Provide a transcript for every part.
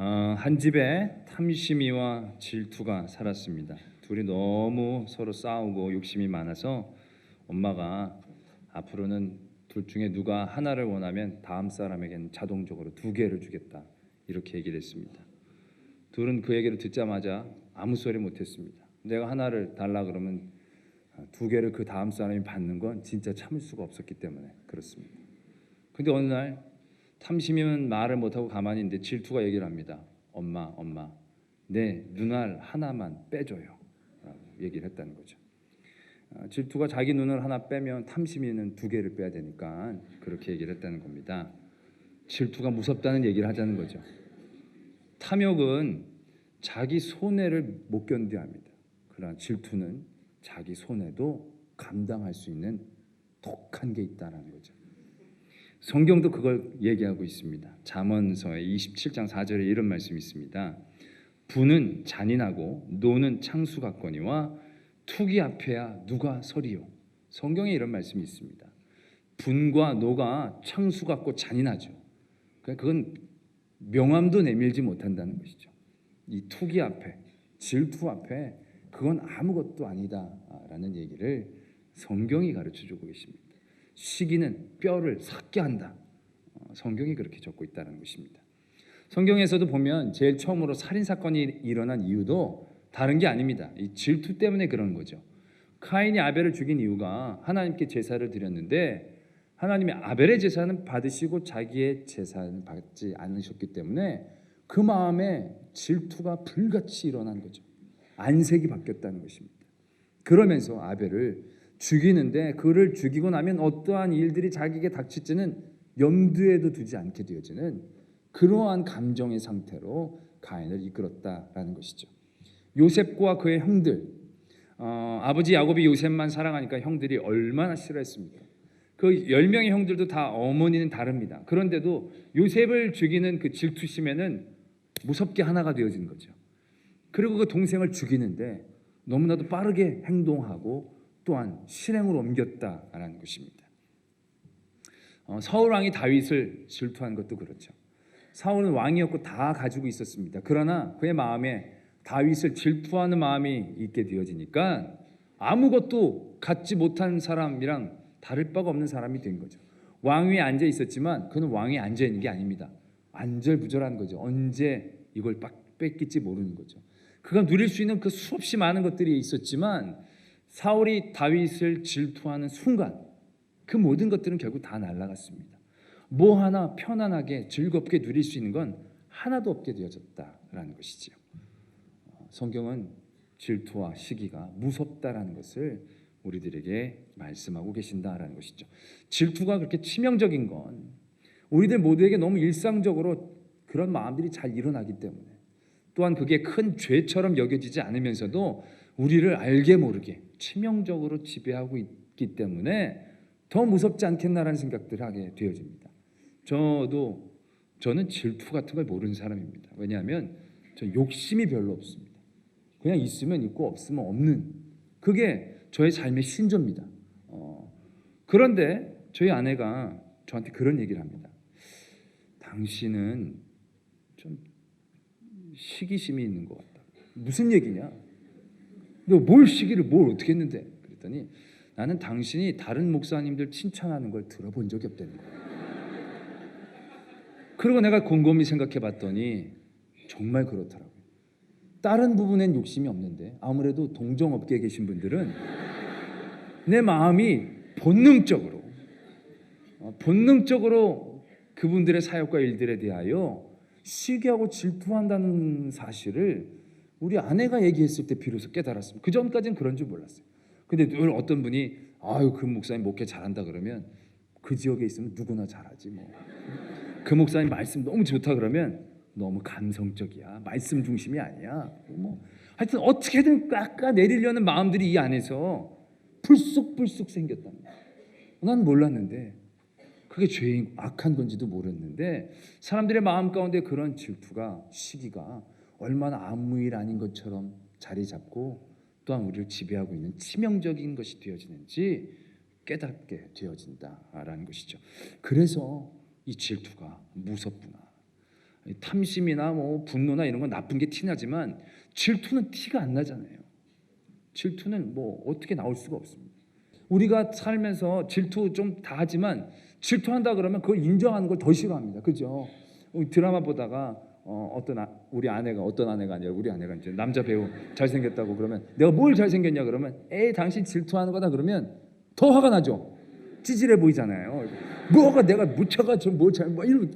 한 집에 탐심이와 질투가 살았습니다. 둘이 너무 서로 싸우고 욕심이 많아서 엄마가 앞으로는 둘 중에 누가 하나를 원하면 다음 사람에게는 자동적으로 두 개를 주겠다, 이렇게 얘기를 했습니다. 둘은 그 얘기를 듣자마자 아무 소리 못했습니다. 내가 하나를 달라 그러면 두 개를 그 다음 사람이 받는 건 진짜 참을 수가 없었기 때문에 그렇습니다. 근데 어느 날 탐심이면 말을 못하고 가만히 있는데 질투가 얘기를 합니다. 엄마, 내 눈알 하나만 빼줘요, 라고 얘기를 했다는 거죠. 질투가 자기 눈을 하나 빼면 탐심이는 두 개를 빼야 되니까 그렇게 얘기를 했다는 겁니다. 질투가 무섭다는 얘기를 하자는 거죠. 탐욕은 자기 손해를 못 견뎌야 합니다. 그러나 질투는 자기 손해도 감당할 수 있는 독한 게 있다는 거죠. 성경도 그걸 얘기하고 있습니다. 잠언서의 27장 4절에 이런 말씀이 있습니다. 부는 잔인하고 노는 창수 같거니와 투기 앞에야 누가 서리요. 성경에 이런 말씀이 있습니다. 분과 노가 창수 같고 잔인하죠. 그건 명함도 내밀지 못한다는 것이죠. 이 투기 앞에, 질투 앞에 그건 아무것도 아니다라는 얘기를 성경이 가르쳐주고 계십니다. 시기는 뼈를 삭게 한다. 성경이 그렇게 적고 있다는 것입니다. 성경에서도 보면 제일 처음으로 살인 사건이 일어난 이유도 다른 게 아닙니다. 이 질투 때문에 그런 거죠. 카인이 아벨을 죽인 이유가 하나님께 제사를 드렸는데 하나님이 아벨의 제사는 받으시고 자기의 제사는 받지 않으셨기 때문에 그 마음에 질투가 불같이 일어난 거죠. 안색이 바뀌었다는 것입니다. 그러면서 아벨을 죽이는데 그를 죽이고 나면 어떠한 일들이 자기에게 닥칠지는 염두에도 두지 않게 되어지는 그러한 감정의 상태로 가인을 이끌었다라는 것이죠. 요셉과 그의 형들, 아버지 야곱이 요셉만 사랑하니까 형들이 얼마나 싫어했습니까? 그 10명의 형들도 다 어머니는 다릅니다. 그런데도 요셉을 죽이는 그 질투심에는 무섭게 하나가 되어진 거죠. 그리고 그 동생을 죽이는데 너무나도 빠르게 행동하고 또한 실행으로 옮겼다라는 것입니다. 사울 왕이 다윗을 질투한 것도 그렇죠. 사울은 왕이었고 다 가지고 있었습니다. 그러나 그의 마음에 다윗을 질투하는 마음이 있게 되어지니까 아무것도 갖지 못한 사람이랑 다를 바가 없는 사람이 된 거죠. 왕위에 앉아 있었지만 그는 왕위에 앉아 있는 게 아닙니다. 안절부절한 거죠. 언제 이걸 뺏길지 모르는 거죠. 그가 누릴 수 있는 그 수없이 많은 것들이 있었지만 사울이 다윗을 질투하는 순간 그 모든 것들은 결국 다 날아갔습니다. 뭐 하나 편안하게 즐겁게 누릴 수 있는 건 하나도 없게 되어졌다라는 것이지요. 성경은 질투와 시기가 무섭다라는 것을 우리들에게 말씀하고 계신다라는 것이죠. 질투가 그렇게 치명적인 건 우리들 모두에게 너무 일상적으로 그런 마음들이 잘 일어나기 때문에, 또한 그게 큰 죄처럼 여겨지지 않으면서도 우리를 알게 모르게 치명적으로 지배하고 있기 때문에 더 무섭지 않겠나라는 생각들을 하게 되어집니다. 저는 질투 같은 걸 모르는 사람입니다. 왜냐하면 저 욕심이 별로 없습니다. 그냥 있으면 있고 없으면 없는, 그게 저의 삶의 신조입니다. 그런데 저희 아내가 저한테 그런 얘기를 합니다. 당신은 좀 시기심이 있는 것 같다. 무슨 얘기냐? 너 뭘 시기를 뭘 어떻게 했는데? 그랬더니 나는 당신이 다른 목사님들 칭찬하는 걸 들어본 적이 없다는 거야. 그리고 내가 곰곰이 생각해 봤더니 정말 그렇더라고요. 다른 부분엔 욕심이 없는데 아무래도 동정업계에 계신 분들은 내 마음이 본능적으로 그분들의 사역과 일들에 대하여 시기하고 질투한다는 사실을 우리 아내가 얘기했을 때 비로소 깨달았습니다. 그 전까지는 그런 줄 몰랐어요. 근데 늘 어떤 분이 아유 그 목사님 목회 잘한다 그러면 그 지역에 있으면 누구나 잘하지 뭐. 그 목사님 말씀 너무 좋다 그러면 너무 감성적이야. 말씀 중심이 아니야. 뭐 하여튼 어떻게든 깎아내리려는 마음들이 이 안에서 불쑥불쑥 생겼답니다. 난 몰랐는데 그게 죄인 악한 건지도 모르는데 사람들의 마음 가운데 그런 질투가 시기가 얼마나 아무 일 아닌 것처럼 자리 잡고 또한 우리를 지배하고 있는 치명적인 것이 되어지는지 깨닫게 되어진다라는 것이죠. 그래서 이 질투가 무섭구나. 탐심이나 뭐 분노나 이런 건 나쁜 게 티나지만 질투는 티가 안 나잖아요. 질투는 뭐 어떻게 나올 수가 없습니다. 우리가 살면서 질투 좀 다 하지만 질투한다 그러면 그걸 인정하는 걸 더 싫어합니다. 그죠? 드라마 보다가 우리 아내가 아니라 우리 아내가 이제 남자 배우 잘생겼다고 그러면 내가 뭘 잘생겼냐 그러면 당신 질투하는 거다 그러면 더 화가 나죠. 찌질해 보이잖아요. 뭐가 내가 묻혀가 뭐 이런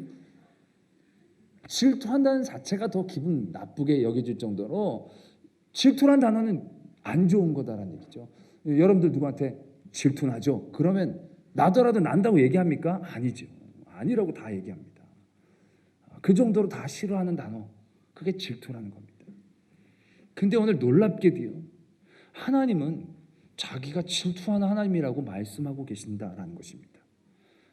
질투한다는 자체가 더 기분 나쁘게 여겨질 정도로 질투란 단어는 안 좋은 거다라는 얘기죠. 여러분들 누구한테 질투나죠? 그러면 나더라도 난다고 얘기합니까? 아니죠. 아니라고 다 얘기합니다. 그 정도로 다 싫어하는 단어, 그게 질투라는 겁니다. 근데 오늘 놀랍게도요, 하나님은 자기가 질투하는 하나님이라고 말씀하고 계신다라는 것입니다.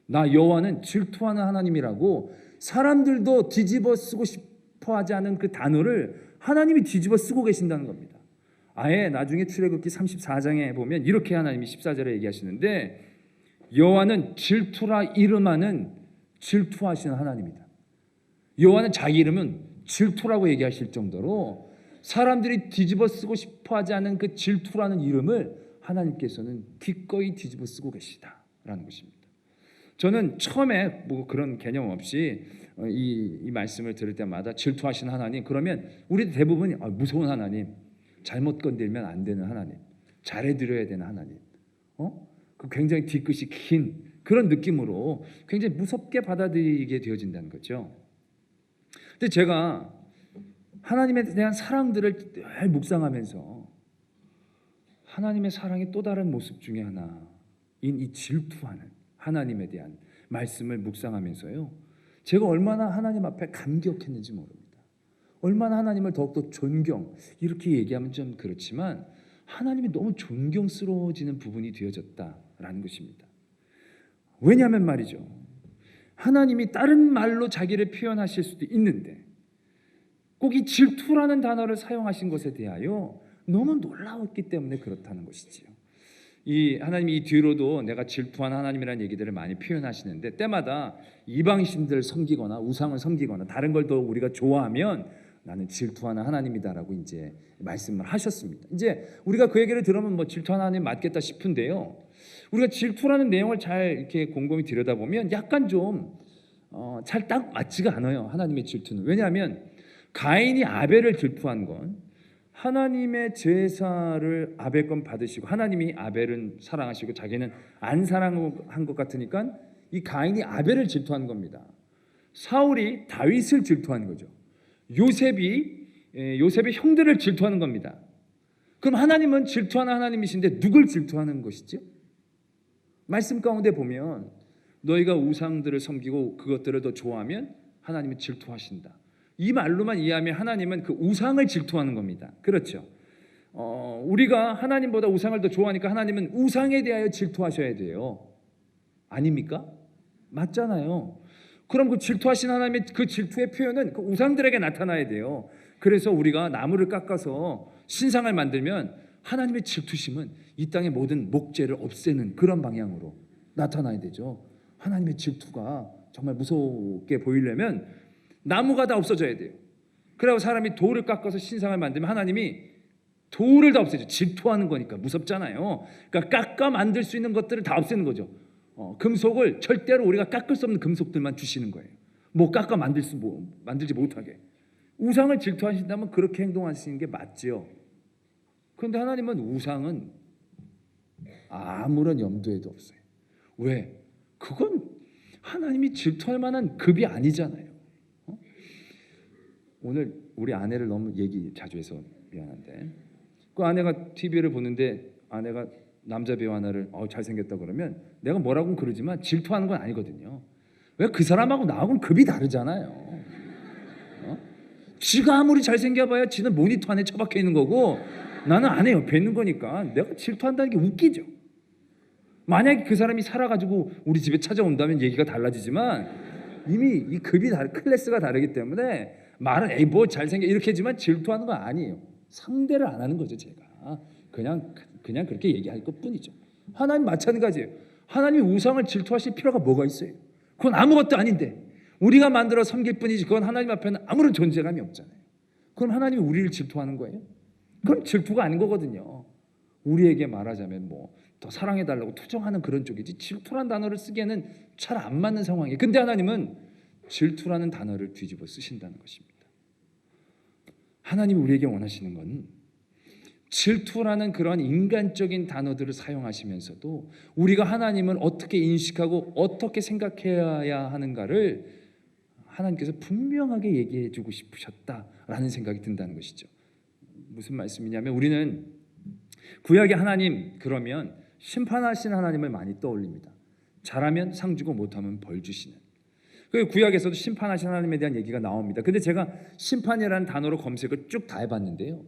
나 여호와는 질투하는 하나님이라고 사람들도 뒤집어 쓰고 싶어 하지 않은 그 단어를 하나님이 뒤집어 쓰고 계신다는 겁니다. 아예 나중에 출애굽기 34장에 보면 이렇게 하나님이 14절에 얘기하시는데 여호와는 질투라 이름하는 질투하시는 하나님이다. 여호와는 자기 이름은 질투라고 얘기하실 정도로 사람들이 뒤집어 쓰고 싶어 하지 않은 그 질투라는 이름을 하나님께서는 기꺼이 뒤집어 쓰고 계시다라는 것입니다. 저는 처음에 뭐 그런 개념 없이 이 말씀을 들을 때마다 질투하시는 하나님, 그러면 우리 대부분이 무서운 하나님, 잘못 건들면 안 되는 하나님, 잘해드려야 되는 하나님, 그 굉장히 뒤끝이 긴 그런 느낌으로 굉장히 무섭게 받아들이게 되어진다는 거죠. 근데 제가 하나님에 대한 사랑들을 늘 묵상하면서 하나님의 사랑의 또 다른 모습 중에 하나인 이 질투하는 하나님에 대한 말씀을 묵상하면서요, 제가 얼마나 하나님 앞에 감격했는지 모릅니다. 얼마나 하나님을 더욱더 존경, 이렇게 얘기하면 좀 그렇지만 하나님이 너무 존경스러워지는 부분이 되어졌다라는 것입니다. 왜냐하면 말이죠, 하나님이 다른 말로 자기를 표현하실 수도 있는데 꼭 이 질투라는 단어를 사용하신 것에 대하여 너무 놀라웠기 때문에 그렇다는 것이지요. 이 하나님이 이 뒤로도 내가 질투한 하나님이라는 얘기들을 많이 표현하시는데 때마다 이방신들을 섬기거나 우상을 섬기거나 다른 걸 더 우리가 좋아하면 나는 질투하는 하나님이다라고 이제 말씀을 하셨습니다. 이제 우리가 그 얘기를 들으면 뭐 질투하는 하나님 맞겠다 싶은데요, 우리가 질투라는 내용을 잘 이렇게 곰곰이 들여다보면 약간 좀 잘 딱 맞지가 않아요. 하나님의 질투는. 왜냐하면 가인이 아벨을 질투한 건 하나님의 제사를 아벨 건 받으시고 하나님이 아벨은 사랑하시고 자기는 안 사랑한 것 같으니까 이 가인이 아벨을 질투한 겁니다. 사울이 다윗을 질투한 거죠. 요셉이 형들을 질투하는 겁니다. 그럼 하나님은 질투하는 하나님이신데 누굴 질투하는 것이죠? 말씀 가운데 보면 너희가 우상들을 섬기고 그것들을 더 좋아하면 하나님은 질투하신다. 이 말로만 이해하면 하나님은 그 우상을 질투하는 겁니다. 그렇죠? 우리가 하나님보다 우상을 더 좋아하니까 하나님은 우상에 대하여 질투하셔야 돼요. 아닙니까? 맞잖아요. 그럼 그 질투하신 하나님의 그 질투의 표현은 그 우상들에게 나타나야 돼요. 그래서 우리가 나무를 깎아서 신상을 만들면 하나님의 질투심은 이 땅의 모든 목재를 없애는 그런 방향으로 나타나야 되죠. 하나님의 질투가 정말 무섭게 보이려면 나무가 다 없어져야 돼요. 그리고 사람이 돌을 깎아서 신상을 만들면 하나님이 돌을 다 없애죠. 질투하는 거니까 무섭잖아요. 그러니까 깎아 만들 수 있는 것들을 다 없애는 거죠. 금속을 절대로 우리가 깎을 수 없는 금속들만 주시는 거예요. 뭐 깎아 만들지 못하게. 우상을 질투하신다면 그렇게 행동하시는 게 맞죠. 그런데 하나님은 우상은 아무런 염두에도 없어요. 왜? 그건 하나님이 질투할 만한 급이 아니잖아요. 오늘 우리 아내를 너무 얘기 자주 해서 미안한데, 그 아내가 TV를 보는데 아내가 남자 배우 하나를 잘생겼다 그러면 내가 뭐라고는 그러지만 질투하는 건 아니거든요. 왜? 그 사람하고 나하고는 급이 다르잖아요. 지가 아무리 잘생겨봐야 지는 모니터 안에 처박혀 있는 거고 나는 아내 옆에 있는 거니까 내가 질투한다는 게 웃기죠. 만약에 그 사람이 살아가지고 우리 집에 찾아온다면 얘기가 달라지지만 이미 이 급이 클래스가 다르기 때문에 말은 뭐 잘생겨 이렇게 하지만 질투하는 건 아니에요. 상대를 안 하는 거죠. 제가 그냥 그렇게 얘기할 것뿐이죠. 하나님 마찬가지예요. 하나님이 우상을 질투하실 필요가 뭐가 있어요? 그건 아무것도 아닌데 우리가 만들어 섬길 뿐이지 그건 하나님 앞에는 아무런 존재감이 없잖아요. 그럼 하나님이 우리를 질투하는 거예요? 그럼 질투가 아닌 거거든요. 우리에게 말하자면 뭐 더 사랑해달라고 투정하는 그런 쪽이지 질투란 단어를 쓰기에는 잘 안 맞는 상황이에요. 근데 하나님은 질투라는 단어를 뒤집어 쓰신다는 것입니다. 하나님이 우리에게 원하시는 건 질투라는 그런 인간적인 단어들을 사용하시면서도 우리가 하나님을 어떻게 인식하고 어떻게 생각해야 하는가를 하나님께서 분명하게 얘기해 주고 싶으셨다라는 생각이 든다는 것이죠. 무슨 말씀이냐면 우리는 구약의 하나님 그러면 심판하신 하나님을 많이 떠올립니다. 잘하면 상 주고 못하면 벌 주시는. 그 구약에서도 심판하신 하나님에 대한 얘기가 나옵니다. 근데 제가 심판이라는 단어로 검색을 쭉 다 해봤는데요.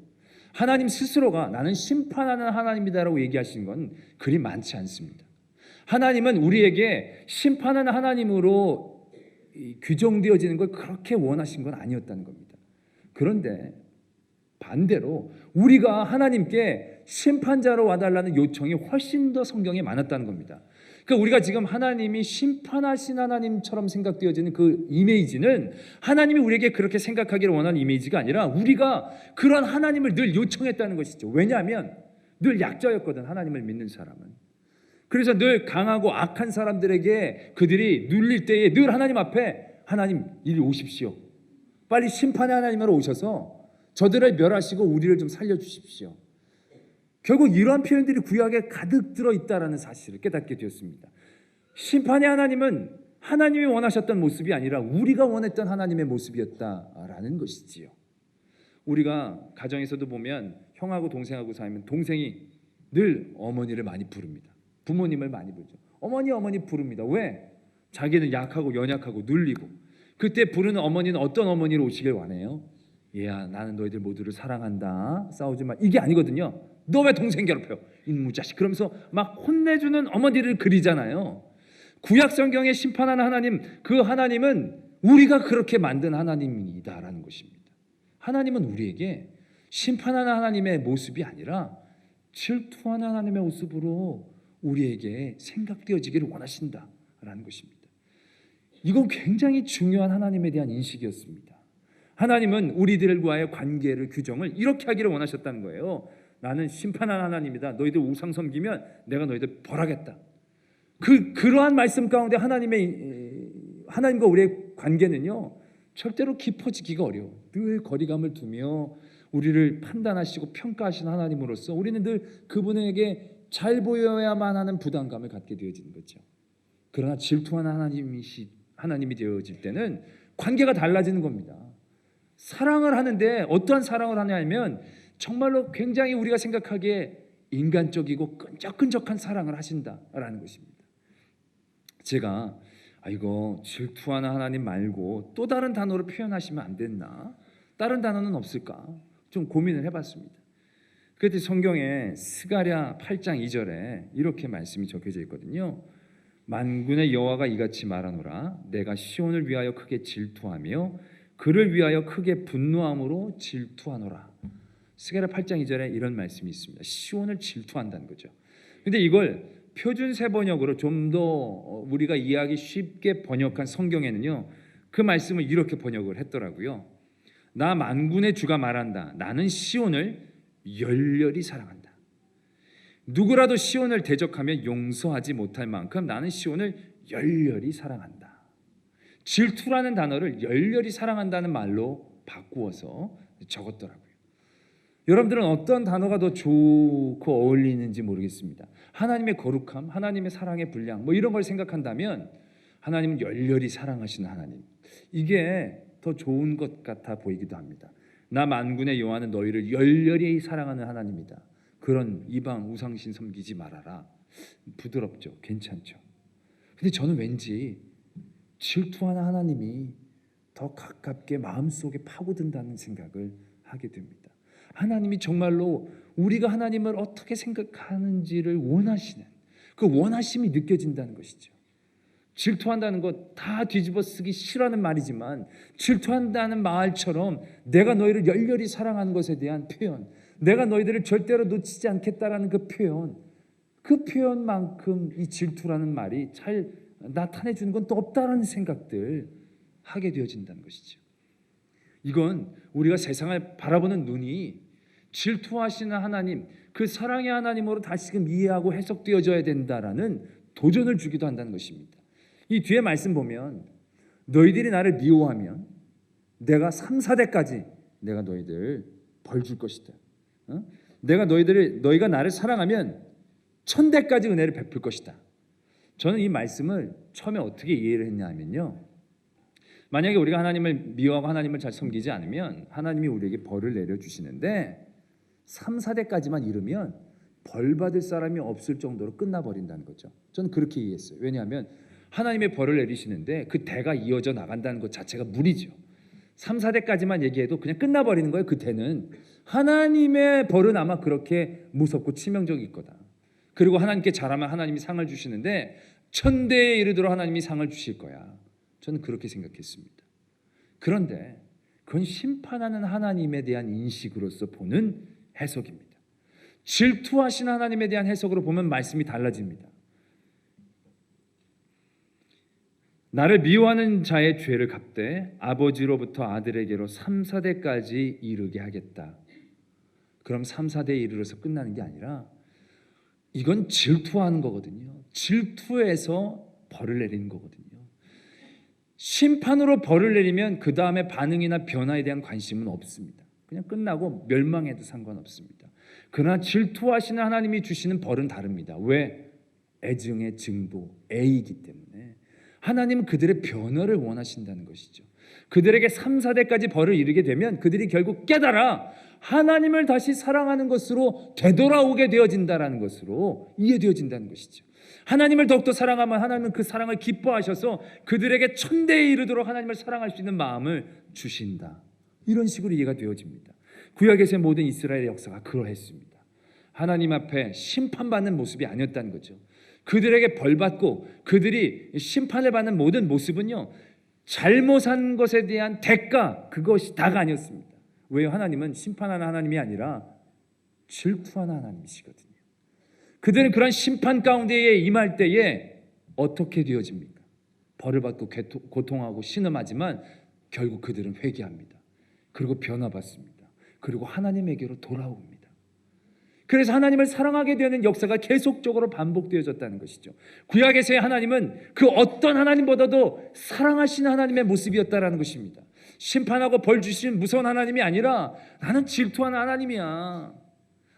하나님 스스로가 나는 심판하는 하나님이다라고 얘기하신 건 그리 많지 않습니다. 하나님은 우리에게 심판하는 하나님으로 규정되어지는 걸 그렇게 원하신 건 아니었다는 겁니다. 그런데 반대로 우리가 하나님께 심판자로 와달라는 요청이 훨씬 더 성경에 많았다는 겁니다. 그러니까 우리가 지금 하나님이 심판하신 하나님처럼 생각되어지는 그 이미지는 하나님이 우리에게 그렇게 생각하기를 원하는 이미지가 아니라 우리가 그런 하나님을 늘 요청했다는 것이죠. 왜냐하면 늘 약자였거든, 하나님을 믿는 사람은. 그래서 늘 강하고 악한 사람들에게 그들이 눌릴 때에 늘 하나님 앞에 하나님 이리 오십시오. 빨리 심판의 하나님으로 오셔서 저들을 멸하시고 우리를 좀 살려주십시오. 결국 이러한 표현들이 구약에 가득 들어있다는 사실을 깨닫게 되었습니다. 심판의 하나님은 하나님이 원하셨던 모습이 아니라 우리가 원했던 하나님의 모습이었다라는 것이지요. 우리가 가정에서도 보면 형하고 동생하고 살면 동생이 늘 어머니를 많이 부릅니다. 부모님을 많이 부르죠. 어머니 부릅니다. 왜? 자기는 약하고 연약하고 눌리고. 그때 부르는 어머니는 어떤 어머니로 오시길 원해요? 얘야, 나는 너희들 모두를 사랑한다, 싸우지 마, 이게 아니거든요. 너 왜 동생 괴롭혀? 인무자식. 그러면서 막 혼내주는 어머니를 그리잖아요. 구약 성경에 심판하는 하나님, 그 하나님은 우리가 그렇게 만든 하나님이다라는 것입니다. 하나님은 우리에게 심판하는 하나님의 모습이 아니라 질투하는 하나님의 모습으로 우리에게 생각되어지기를 원하신다라는 것입니다. 이건 굉장히 중요한 하나님에 대한 인식이었습니다. 하나님은 우리들과의 관계를 규정을 이렇게 하기를 원하셨다는 거예요. 나는 심판하는 하나님이다. 너희들 우상 섬기면 내가 너희들 벌하겠다. 그러한 말씀 가운데 하나님과 우리의 관계는요 절대로 깊어지기가 어려워. 늘 거리감을 두며 우리를 판단하시고 평가하시는 하나님으로서 우리는 늘 그분에게 잘 보여야만 하는 부담감을 갖게 되어지는 거죠. 그러나 질투하는 하나님이 되어질 때는 관계가 달라지는 겁니다. 사랑을 하는데 어떠한 사랑을 하냐면 정말로 굉장히 우리가 생각하기에 인간적이고 끈적끈적한 사랑을 하신다라는 것입니다. 제가 이거 질투하는 하나님 말고 또 다른 단어로 표현하시면 안 됐나? 다른 단어는 없을까? 좀 고민을 해봤습니다. 그때 성경에 스가랴 8장 2절에 이렇게 말씀이 적혀져 있거든요. 만군의 여호와가 이같이 말하노라. 내가 시온을 위하여 크게 질투하며 그를 위하여 크게 분노함으로 질투하노라. 스가랴 8장 2절에 이런 말씀이 있습니다. 시온을 질투한다는 거죠. 근데 이걸 표준 세번역으로 좀 더 우리가 이해하기 쉽게 번역한 성경에는요, 그 말씀을 이렇게 번역을 했더라고요. 나 만군의 주가 말한다. 나는 시온을 열렬히 사랑한다. 누구라도 시온을 대적하면 용서하지 못할 만큼 나는 시온을 열렬히 사랑한다. 질투라는 단어를 열렬히 사랑한다는 말로 바꾸어서 적었더라고요. 여러분들은 어떤 단어가 더 좋고 어울리는지 모르겠습니다. 하나님의 거룩함, 하나님의 사랑의 분량 뭐 이런 걸 생각한다면 하나님은 열렬히 사랑하시는 하나님, 이게 더 좋은 것 같아 보이기도 합니다. 나 만군의 여호와는 너희를 열렬히 사랑하는 하나님이다. 그런 이방 우상신 섬기지 말아라. 부드럽죠, 괜찮죠. 근데 저는 왠지 질투하는 하나님이 더 가깝게 마음속에 파고든다는 생각을 하게 됩니다. 하나님이 정말로 우리가 하나님을 어떻게 생각하는지를 원하시는 그 원하심이 느껴진다는 것이죠. 질투한다는 것 다 뒤집어 쓰기 싫어하는 말이지만 질투한다는 말처럼 내가 너희를 열렬히 사랑하는 것에 대한 표현, 내가 너희들을 절대로 놓치지 않겠다라는 그 표현만큼 이 질투라는 말이 잘 나타내 주는 건 또 없다라는 생각들, 하게 되어진다는 것이죠. 이건 우리가 세상을 바라보는 눈이 질투하시는 하나님, 그 사랑의 하나님으로 다시금 이해하고 해석되어져야 된다라는 도전을 주기도 한다는 것입니다. 이 뒤에 말씀 보면 너희들이 나를 미워하면 내가 3, 4대까지 내가 너희들 벌 줄 것이다. 너희가 나를 사랑하면 1000대까지 은혜를 베풀 것이다. 저는 이 말씀을 처음에 어떻게 이해를 했냐면요, 만약에 우리가 하나님을 미워하고 하나님을 잘 섬기지 않으면 하나님이 우리에게 벌을 내려주시는데 3, 4대까지만 이르면 벌 받을 사람이 없을 정도로 끝나버린다는 거죠. 저는 그렇게 이해했어요. 왜냐하면 하나님의 벌을 내리시는데 그 대가 이어져 나간다는 것 자체가 무리죠. 3, 4대까지만 얘기해도 그냥 끝나버리는 거예요. 그 대는. 하나님의 벌은 아마 그렇게 무섭고 치명적일 거다. 그리고 하나님께 잘하면 하나님이 상을 주시는데 1000대에 이르도록 하나님이 상을 주실 거야. 저는 그렇게 생각했습니다. 그런데 그건 심판하는 하나님에 대한 인식으로서 보는 해석입니다. 질투하시는 하나님에 대한 해석으로 보면 말씀이 달라집니다. 나를 미워하는 자의 죄를 갚되 아버지로부터 아들에게로 3, 4대까지 이르게 하겠다. 그럼 3, 4대에 이르러서 끝나는 게 아니라 이건 질투하는 거거든요. 질투해서 벌을 내리는 거거든요. 심판으로 벌을 내리면 그 다음에 반응이나 변화에 대한 관심은 없습니다. 그냥 끝나고 멸망해도 상관없습니다. 그러나 질투하시는 하나님이 주시는 벌은 다릅니다. 왜? 애증의 증도, 애이기 때문에. 하나님은 그들의 변화를 원하신다는 것이죠. 그들에게 3, 4대까지 벌을 이루게 되면 그들이 결국 깨달아 하나님을 다시 사랑하는 것으로 되돌아오게 되어진다는 것으로 이해되어진다는 것이죠. 하나님을 더욱더 사랑하면 하나님은 그 사랑을 기뻐하셔서 그들에게 1000대에 이르도록 하나님을 사랑할 수 있는 마음을 주신다. 이런 식으로 이해가 되어집니다. 구약에서의 모든 이스라엘의 역사가 그러했습니다. 하나님 앞에 심판받는 모습이 아니었다는 거죠. 그들에게 벌받고 그들이 심판을 받는 모든 모습은요, 잘못한 것에 대한 대가, 그것이 다가 아니었습니다. 왜요? 하나님은 심판하는 하나님이 아니라 질투하는 하나님이시거든요. 그들은 그런 심판 가운데에 임할 때에 어떻게 되어집니까? 벌을 받고 고통하고 신음하지만 결국 그들은 회개합니다. 그리고 변화받습니다. 그리고 하나님에게로 돌아옵니다. 그래서 하나님을 사랑하게 되는 역사가 계속적으로 반복되어졌다는 것이죠. 구약에서의 하나님은 그 어떤 하나님보다도 사랑하시는 하나님의 모습이었다는 것입니다. 심판하고 벌 주시는 무서운 하나님이 아니라 나는 질투하는 하나님이야.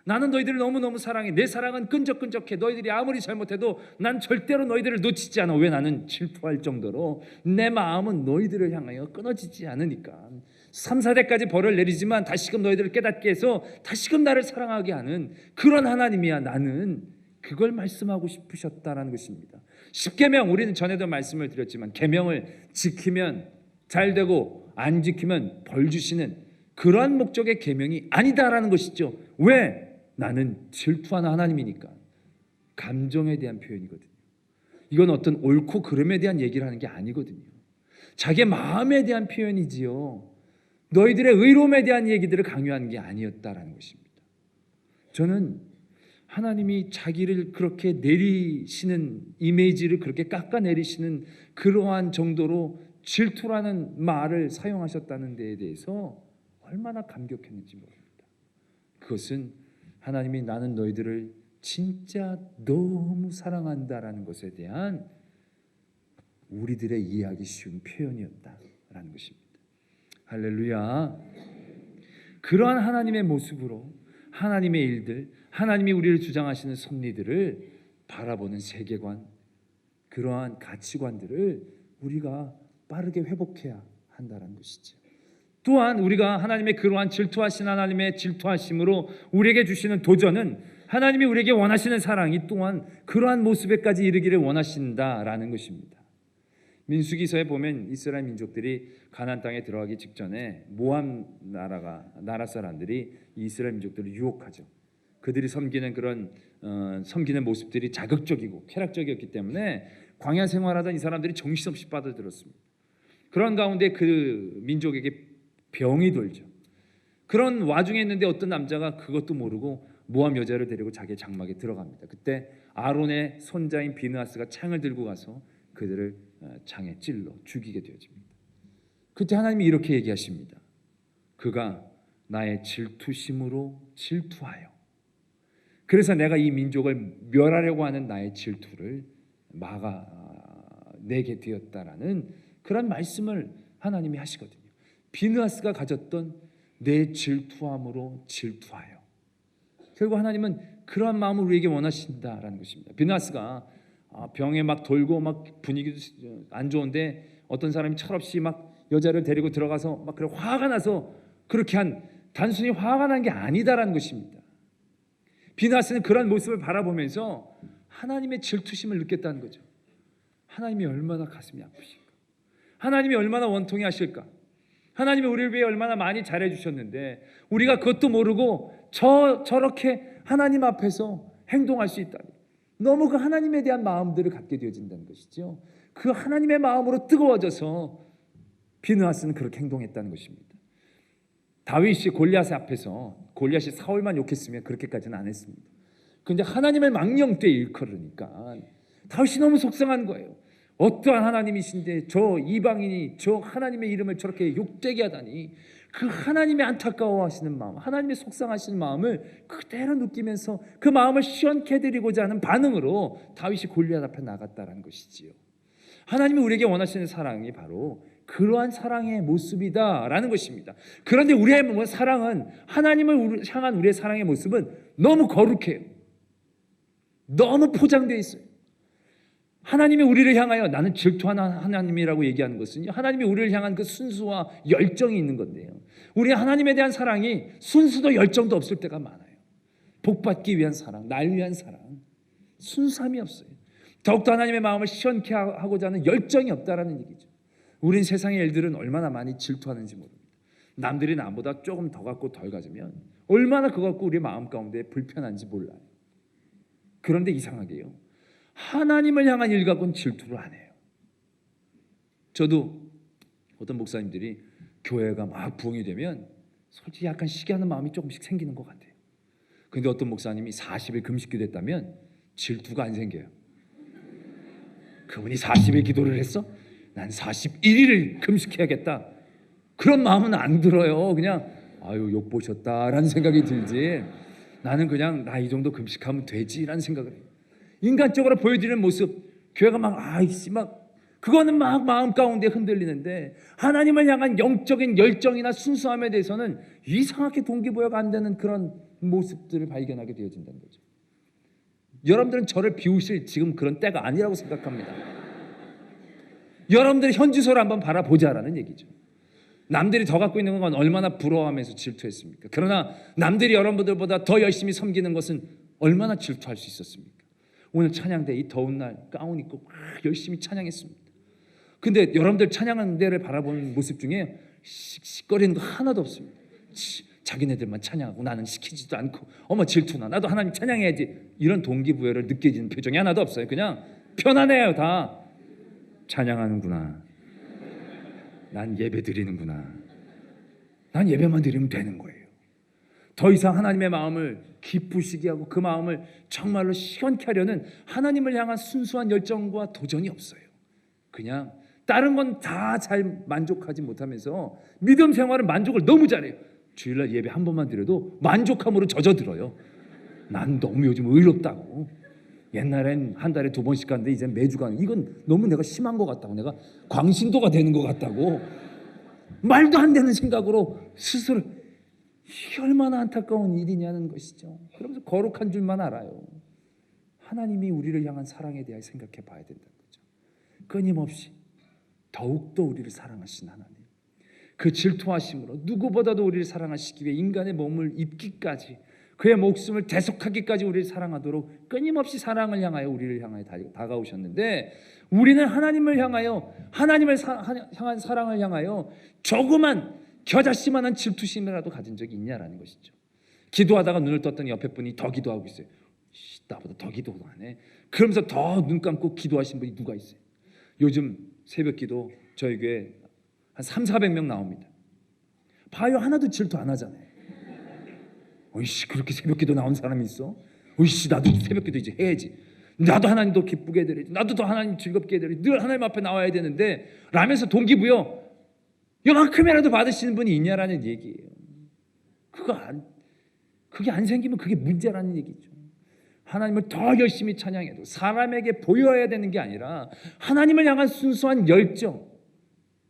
나는 너희들을 너무너무 사랑해. 내 사랑은 끈적끈적해. 너희들이 아무리 잘못해도 난 절대로 너희들을 놓치지 않아. 왜? 나는 질투할 정도로 내 마음은 너희들을 향하여 끊어지지 않으니까. 3, 4대까지 벌을 내리지만 다시금 너희들을 깨닫게 해서 다시금 나를 사랑하게 하는 그런 하나님이야. 나는 그걸 말씀하고 싶으셨다는 것입니다. 십계명, 우리는 전에도 말씀을 드렸지만 계명을 지키면 잘 되고 안 지키면 벌 주시는 그러한 목적의 계명이 아니다라는 것이죠. 왜? 나는 질투하는 하나님이니까. 감정에 대한 표현이거든요. 이건 어떤 옳고 그름에 대한 얘기를 하는 게 아니거든요. 자기의 마음에 대한 표현이지요. 너희들의 의로움에 대한 얘기들을 강요하는 게 아니었다라는 것입니다. 저는 하나님이 자기를 그렇게 내리시는 이미지를 그렇게 깎아내리시는 그러한 정도로 질투라는 말을 사용하셨다는 데에 대해서 얼마나 감격했는지 모릅니다. 그것은 하나님이 나는 너희들을 진짜 너무 사랑한다라는 것에 대한 우리들의 이해하기 쉬운 표현이었다라는 것입니다. 할렐루야. 그러한 하나님의 모습으로 하나님의 일들, 하나님이 우리를 주장하시는 섭리들을 바라보는 세계관, 그러한 가치관들을 우리가 빠르게 회복해야 한다는 것이죠. 또한 우리가 하나님의 그러한 질투하신 하나님의 질투하심으로 우리에게 주시는 도전은 하나님이 우리에게 원하시는 사랑이 또한 그러한 모습에까지 이르기를 원하신다라는 것입니다. 민수기서에 보면 이스라엘 민족들이 가나안 땅에 들어가기 직전에 모압 나라 사람들이 이스라엘 민족들을 유혹하죠. 그들이 섬기는 그런 섬기는 모습들이 자극적이고 쾌락적이었기 때문에 광야 생활하던 이 사람들이 정신없이 빠져들었습니다. 그런 가운데 그 민족에게 병이 돌죠. 그런 와중에 있는데 어떤 남자가 그것도 모르고 모압 여자를 데리고 자기의 장막에 들어갑니다. 그때 아론의 손자인 비느하스가 창을 들고 가서 그들을 창에 찔러 죽이게 되어집니다. 그때 하나님이 이렇게 얘기하십니다. 그가 나의 질투심으로 질투하여, 그래서 내가 이 민족을 멸하려고 하는 나의 질투를 막아내게 되었다라는 그런 말씀을 하나님이 하시거든요. 비느하스가 가졌던 내 질투함으로 질투하여, 결국 하나님은 그러한 마음을 우리에게 원하신다라는 것입니다. 비느하스가 병에 막 돌고 막 분위기도 안 좋은데 어떤 사람이 철없이 막 여자를 데리고 들어가서 막 그래 화가 나서 그렇게 한, 단순히 화가 난 게 아니다라는 것입니다. 비느하스는 그런 모습을 바라보면서 하나님의 질투심을 느꼈다는 거죠. 하나님이 얼마나 가슴이 아프실까? 하나님이 얼마나 원통해 하실까? 하나님이 우리를 위해 얼마나 많이 잘해 주셨는데 우리가 그것도 모르고 저렇게 하나님 앞에서 행동할 수 있다니, 너무 그 하나님에 대한 마음들을 갖게 되어진다는 것이죠. 그 하나님의 마음으로 뜨거워져서 비느하스는 그렇게 행동했다는 것입니다. 다윗이 골리앗 앞에서, 골리앗이 사울만 욕했으면 그렇게까지는 안 했습니다. 그런데 하나님의 망령되이 일컬으니까 다윗이 너무 속상한 거예요. 어떠한 하나님이신데 저 이방인이 저 하나님의 이름을 저렇게 욕되게 하다니, 그 하나님의 안타까워하시는 마음, 하나님의 속상하시는 마음을 그대로 느끼면서 그 마음을 시원케 해드리고자 하는 반응으로 다윗이 골리앗 앞에 나갔다는 것이지요. 하나님이 우리에게 원하시는 사랑이 바로 그러한 사랑의 모습이다라는 것입니다. 그런데 우리의 사랑은, 하나님을 향한 우리의 사랑의 모습은 너무 거룩해요. 너무 포장되어 있어요. 하나님이 우리를 향하여, 나는 질투하는 하나님이라고 얘기하는 것은 하나님이 우리를 향한 그 순수와 열정이 있는 건데요, 우리 하나님에 대한 사랑이 순수도 열정도 없을 때가 많아요. 복받기 위한 사랑, 날 위한 사랑, 순수함이 없어요. 더욱더 하나님의 마음을 시원케 하고자 하는 열정이 없다라는 얘기죠. 우린 세상의 일들은 얼마나 많이 질투하는지 모릅니다. 남들이 남보다 조금 더 갖고 덜 가지면 얼마나 그거 갖고 우리 마음 가운데 불편한지 몰라요. 그런데 이상하게요, 하나님을 향한 일 갖고는 질투를 안 해요. 저도 어떤 목사님들이 교회가 막 부흥이 되면 솔직히 약간 시기하는 마음이 조금씩 생기는 것 같아요. 그런데 어떤 목사님이 40일 금식기도 했다면 질투가 안 생겨요. 그분이 40일 기도를 했어? 난 41일을 금식해야겠다, 그런 마음은 안 들어요. 그냥 아유 욕 보셨다라는 생각이 들지, 나는 그냥 나 이 정도 금식하면 되지라는 생각을 해요. 인간적으로 보여드리는 모습, 교회가 막 아이씨 막 그거는 막 마음 가운데 흔들리는데 하나님을 향한 영적인 열정이나 순수함에 대해서는 이상하게 동기부여가 안 되는 그런 모습들을 발견하게 되어진다는 거죠. 여러분들은 저를 비우실 지금 그런 때가 아니라고 생각합니다. 여러분들의 현지소를 한번 바라보자라는 얘기죠. 남들이 더 갖고 있는 건 얼마나 부러워하면서 질투했습니까? 그러나 남들이 여러분들보다 더 열심히 섬기는 것은 얼마나 질투할 수 있었습니까? 오늘 찬양대 이 더운 날 가운 입고 막 열심히 찬양했습니다. 근데 여러분들 찬양하는 데를 바라보는 모습 중에 씩씩거리는 거 하나도 없습니다. 자기네들만 찬양하고 나는 시키지도 않고 어머 질투나, 나도 하나님 찬양해야지, 이런 동기부여를 느껴지는 표정이 하나도 없어요. 그냥 편안해요. 다 찬양하는구나, 난 예배 드리는구나, 난 예배만 드리면 되는 거예요. 더 이상 하나님의 마음을 기쁘시게 하고 그 마음을 정말로 시원케 하려는 하나님을 향한 순수한 열정과 도전이 없어요. 그냥 다른 건 다 잘 만족하지 못하면서 믿음 생활은 만족을 너무 잘해요. 주일날 예배 한 번만 드려도 만족함으로 젖어들어요. 난 너무 요즘 의롭다고, 옛날엔 한 달에 2번씩 갔는데 이제 매주 가는, 이건 너무 내가 심한 것 같다고, 내가 광신도가 되는 것 같다고, 말도 안 되는 생각으로 스스로, 이게 얼마나 안타까운 일이냐는 것이죠. 그러면서 거룩한 줄만 알아요. 하나님이 우리를 향한 사랑에 대해 생각해 봐야 된다는 거죠. 끊임없이 더욱더 우리를 사랑하신 하나님, 그 질투하심으로 누구보다도 우리를 사랑하시기 위해 인간의 몸을 입기까지, 그의 목숨을 대속하기까지 우리를 사랑하도록 끊임없이 사랑을 향하여 우리를 향하여 다가오셨는데, 우리는 하나님을 향하여, 하나님을 향한 사랑을 향하여 조그만 겨자씨만한 질투심이라도 가진 적이 있냐라는 것이죠. 기도하다가 눈을 떴더니 옆에 분이 더 기도하고 있어요. 나보다 더 기도도 안 해. 그러면서 더 눈 감고 기도하신 분이 누가 있어요? 요즘 새벽 기도 저희 교회 한 300~400명 나옵니다. 봐요, 하나도 질투 안 하잖아요. 어이씨, 그렇게 새벽 기도 나온 사람이 있어? 어이씨, 나도 새벽 기도 이제 해야지, 나도 하나님 더 기쁘게 해드려야지, 나도 더 하나님 즐겁게 해드려야지, 늘 하나님 앞에 나와야 되는데 라면서 동기부여, 요만큼이라도 받으시는 분이 있냐라는 얘기예요. 그게 안 생기면 그게 문제라는 얘기죠. 하나님을 더 열심히 찬양해도 사람에게 보여야 되는 게 아니라 하나님을 향한 순수한 열정,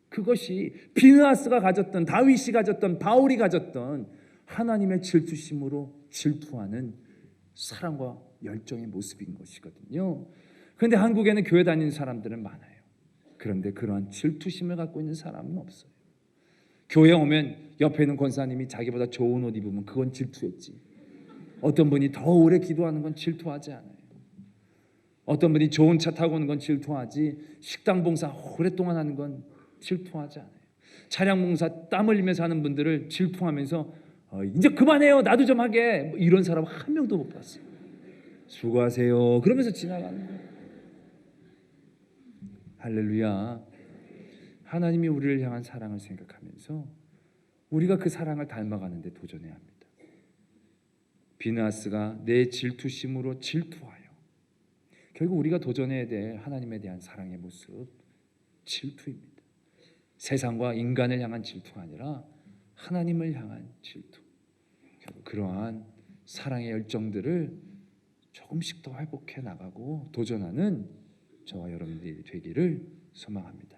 그것이 비느하스가 가졌던, 다윗이 가졌던, 바울이 가졌던 하나님의 질투심으로 질투하는 사랑과 열정의 모습인 것이거든요. 그런데 한국에는 교회 다니는 사람들은 많아요. 그런데 그러한 질투심을 갖고 있는 사람은 없어요. 교회 오면 옆에 있는 권사님이 자기보다 좋은 옷 입으면 그건 질투했지. 어떤 분이 더 오래 기도하는 건 질투하지 않아요. 어떤 분이 좋은 차 타고 오는 건 질투하지, 식당 봉사 오랫동안 하는 건 질투하지 않아요. 차량 봉사 땀 흘리면서 하는 분들을 질투하면서 이제 그만해요, 나도 좀 하게, 뭐 이런 사람 한 명도 못 봤어요. 수고하세요 그러면서 지나가는 거예요. 할렐루야. 하나님이 우리를 향한 사랑을 생각하면서 우리가 그 사랑을 닮아가는 데 도전해야 합니다. 비느하스가 내 질투심으로 질투하여, 결국 우리가 도전해야 될 하나님에 대한 사랑의 모습, 질투입니다. 세상과 인간을 향한 질투가 아니라 하나님을 향한 질투. 결국 그러한 사랑의 열정들을 조금씩 더 회복해 나가고 도전하는 저와 여러분들이 되기를 소망합니다.